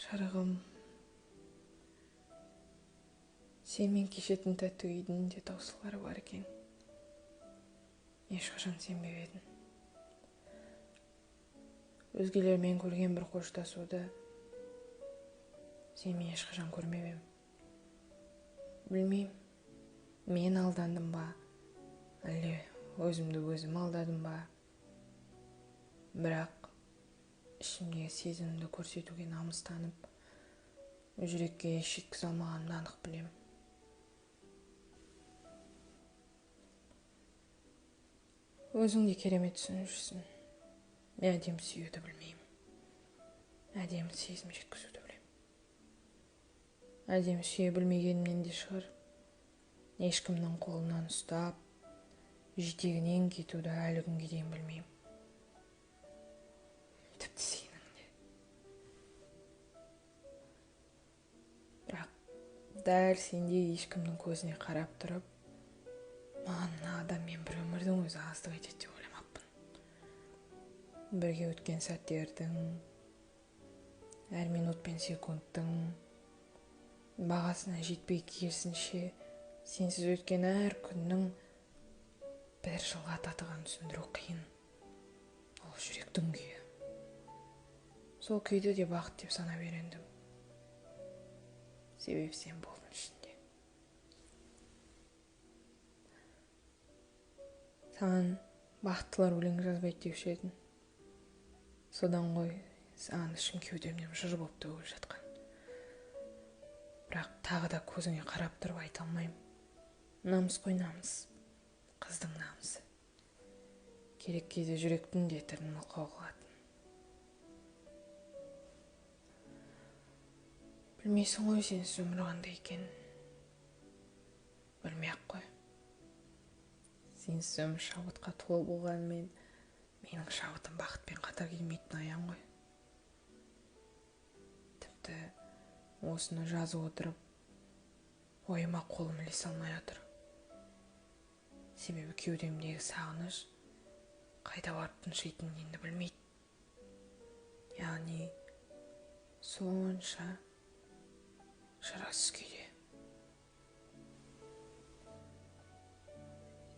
Шарығым, сенмен кешетін тәтті үйдің де таусылары бар екен. Ешқашан сенбеп едім. Өзгелермен көрген бір қоштасуды сенмен ешқашан көрмеп ем. Білмеймін, мен алдандым ба, әлде өзімді өзім алдадым ба. Бірақ ішімдегі сезімімді көрсетуге намыстанып, жүрекке еш жеткізе алмағанымды анық білем. Өзің де керемет түсінушісің. Мен әдемі сүюді білмеймін. Әдемі сезім жеткізуді білем. Әдемі сүйе білмегенімнен де шығар. Ешкімнің қолынан ұстап, жетегінен кетуді әлі күнге дейін білмеймін. Тіпті сенің де. Бірақ дәл сендей ешкімнің көзіне қарап тұрып, маған мына адаммен бір өмірдің өзі аздық етеді деп ойламаппын. Бірге өткен сәттердің, әр минут пен секундтың бағасына жетпей, керісінше сенсіз өткен әр күннің бір жылға татығанын түсіндіру қиын. Ол жүректің күйі. Сол күйді де бақыт деп санап үйрендім. Себебі сен болдың ішінде. Саған бақыттылар өлең жазбайды деуші едің. Содан ғой саған ішім кеудемнен жыр болып төгіліп жатқан. Бірақ тағы да көзіңе қарап тұрып айта алмаймын. Намыс қой, намыс. Қыздың намысы. Керек кезде жүректің де тірін мылқау қылатын. Білмейсің ғой сенсіз өмір қандай екен. Білмей-ақ қой. Сенсіз өмір шабытқа толы болғанымен, менің шабытым бақытпен қатар келмейтін аян ғой. Тіпті осыны жазып отырып, ойыма қолым ілесе алмай отыр. Себебі кеудемдегі сағыныш қайда барып тыншитынын енді білмейді. Яғни сонша шарасыз күйде.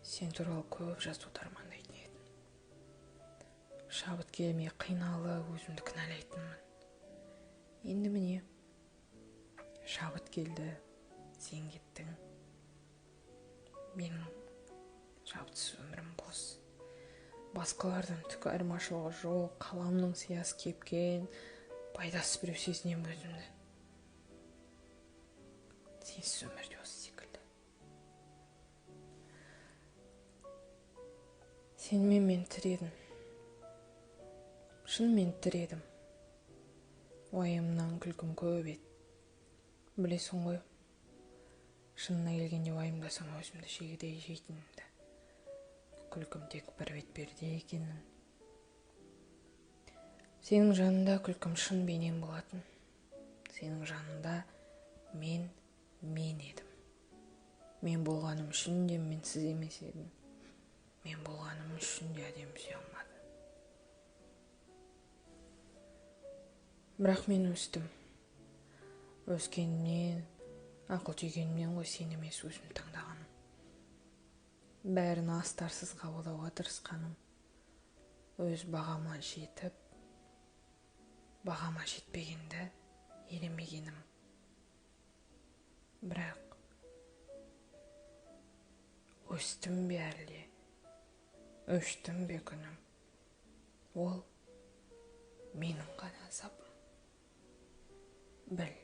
Сен туралы көп жазуды армандайтын едім. Шабыт келмей қиналып өзімді кінәлайтынмын. Енді міне, шабыт келді, сен кеттің. Менің шабытсыз өмірім бос. Басқалардан түк айырмашылығы жоқ, қаламның сиясы кепкен, пайдасыз біреу сезінем өзімді. Сенсіз өмір де осы секілді. Сенмен мен тіредім. Шынымен тіредім. Уайымнан күлкім көп еді. Білесің ғой, шынына келгенде уайымдасам өзімді шегедей жейтінімді. Күлкім тек бір бет перде екенін. Сенің жанында күлкім шын бейнем болатын. Сенің жанында мен едім. Мен болғаным үшін де менсіз емес едім. Мен болғаным үшін де әдемі сүйе алмадым. Бірақ мен өстім. Өскеннен, ақыл түйгенімнен ғой сен емес өзім таңдағаным. Бәрін астарсыз қабылдауға тырысқаным. Өз бағама жетіп, бағама жетпегенді елемегенім. Бірақ өстім бе әлде, өштім бе күнім? Ол менің ғана азабым. Біл.